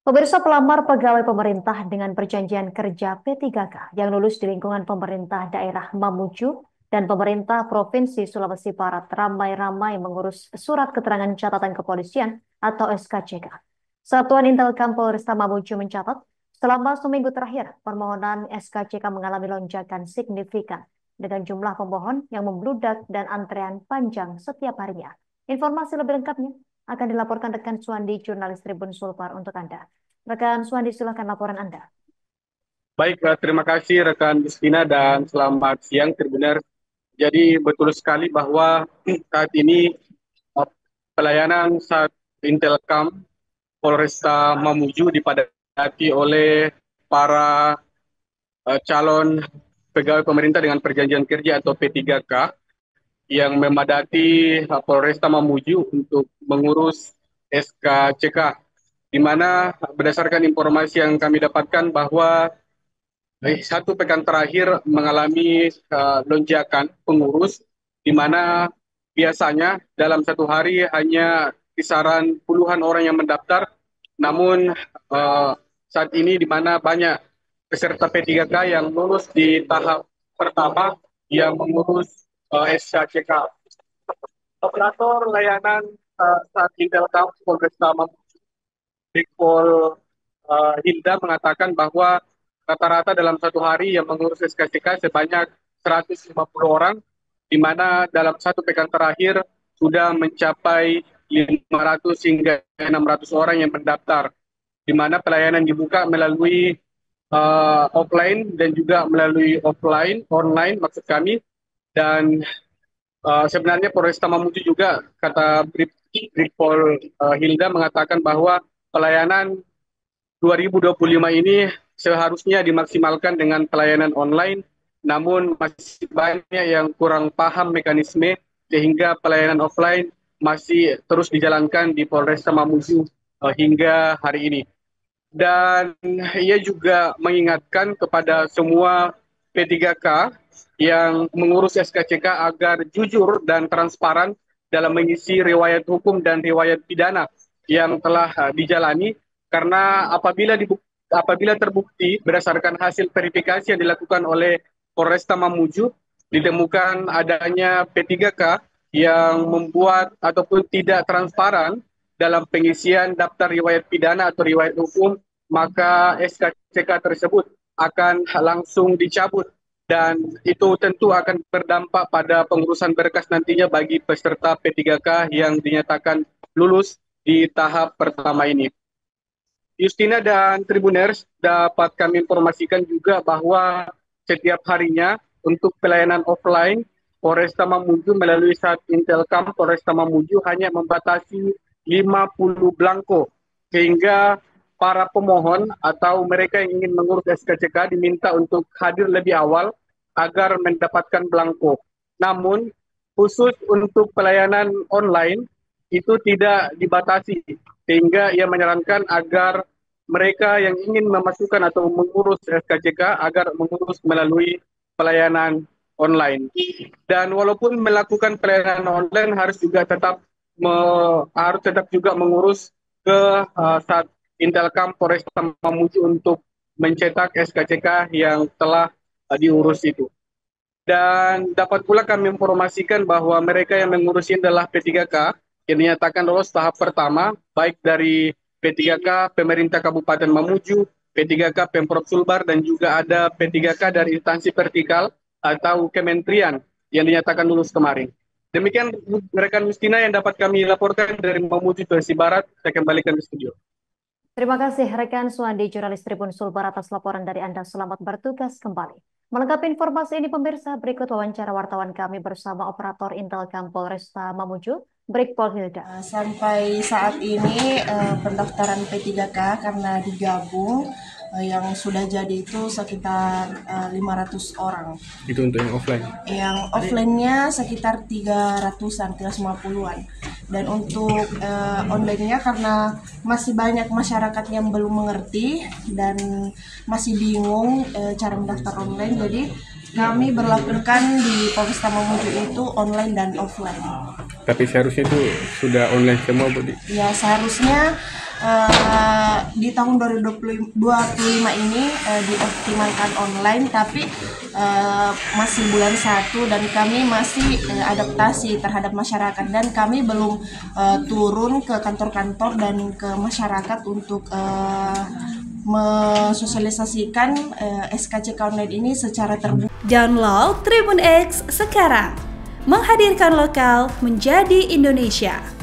Pemirsa pelamar pegawai pemerintah dengan perjanjian kerja P3K yang lulus di lingkungan pemerintah daerah Mamuju dan pemerintah Provinsi Sulawesi Barat ramai-ramai mengurus surat keterangan catatan kepolisian atau SKCK. Satuan Intelkam Polresta Mamuju mencatat, selama seminggu terakhir, permohonan SKCK mengalami lonjakan signifikan dengan jumlah pemohon yang membludak dan antrean panjang setiap harinya. Informasi lebih lengkapnya akan dilaporkan rekan Suandi, jurnalis Tribun Sulbar untuk Anda. Rekan Suandi, silakan laporan Anda. Baik, terima kasih rekan Justina dan selamat siang Tribuners. Jadi betul sekali bahwa saat ini eh, pelayanan saat Intelkam Polresta Mamuju dipadati oleh para calon pegawai pemerintah dengan perjanjian kerja atau P3K yang memadati Polresta Mamuju untuk mengurus SKCK, di mana berdasarkan informasi yang kami dapatkan bahwa satu pekan terakhir mengalami lonjakan pengurus, di mana biasanya dalam satu hari hanya kisaran puluhan orang yang mendaftar, namun saat ini di mana banyak peserta P3K yang lulus di tahap pertama yang mengurus SKCK. Operator layanan saat Intelkam Polresta Brigpol Hilda mengatakan bahwa rata-rata dalam satu hari yang mengurus SKCK sebanyak 150 orang, di mana dalam satu pekan terakhir sudah mencapai 500 hingga 600 orang yang mendaftar, di mana pelayanan dibuka melalui offline dan juga melalui online maksud kami. Dan sebenarnya Polresta Mamuju juga, kata Brigpol Hilda mengatakan bahwa pelayanan 2025 ini seharusnya dimaksimalkan dengan pelayanan online, namun masih banyak yang kurang paham mekanisme sehingga pelayanan offline masih terus dijalankan di Polresta Mamuju hingga hari ini. Dan ia juga mengingatkan kepada semua P3K yang mengurus SKCK agar jujur dan transparan dalam mengisi riwayat hukum dan riwayat pidana yang telah dijalani, karena apabila terbukti berdasarkan hasil verifikasi yang dilakukan oleh Polresta Mamuju ditemukan adanya P3K yang membuat ataupun tidak transparan dalam pengisian daftar riwayat pidana atau riwayat hukum, maka SKCK tersebut akan langsung dicabut, dan itu tentu akan berdampak pada pengurusan berkas nantinya bagi peserta P3K yang dinyatakan lulus di tahap pertama ini. Justina dan Tribuners, dapat kami informasikan juga bahwa setiap harinya untuk pelayanan offline, Polresta Mamuju melalui saat Intelkam Polresta Mamuju hanya membatasi 50 belangko, sehingga para pemohon atau mereka yang ingin mengurus SKCK diminta untuk hadir lebih awal agar mendapatkan belangko. Namun khusus untuk pelayanan online itu tidak dibatasi, sehingga ia menyarankan agar mereka yang ingin memasukkan atau mengurus SKCK agar mengurus melalui pelayanan online. Dan walaupun melakukan pelayanan online harus tetap juga mengurus ke saat Intelkam Polresta Mamuju untuk mencetak SKCK yang telah diurus itu. Dan dapat pula kami informasikan bahwa mereka yang mengurusi adalah P3K yang dinyatakan lolos tahap pertama, baik dari P3K Pemerintah Kabupaten Mamuju, P3K Pemprov Sulbar, dan juga ada P3K dari instansi vertikal atau kementerian yang dinyatakan lulus kemarin. Demikian rekan Mustina yang dapat kami laporkan dari Mamuju, Sulawesi Barat. Saya kembalikan ke studio. Terima kasih rekan Suandi, jurnalis Tribun Sulbar atas laporan dari Anda. Selamat bertugas kembali. Melengkapi informasi ini pemirsa, berikut wawancara wartawan kami bersama operator Intelkam Polresta Mamuju, Brigpol Hilda. Sampai saat ini pendaftaran P3K karena digabung yang sudah jadi itu sekitar 500 orang. Itu untuk yang offline? Yang offline-nya sekitar 300-an, 350-an. Dan untuk online-nya karena masih banyak masyarakat yang belum mengerti dan masih bingung cara mendaftar online, jadi kami berlakukan di Polresta Mamuju itu online dan offline. Tapi seharusnya itu sudah online semua, Bu? Ya seharusnya di tahun 2025 ini dioptimalkan online, tapi masih bulan 1 dan kami masih adaptasi terhadap masyarakat, dan kami belum turun ke kantor-kantor dan ke masyarakat untuk mensosialisasikan SKCK online ini secara terbuka. Download Tribun X sekarang, menghadirkan lokal menjadi Indonesia.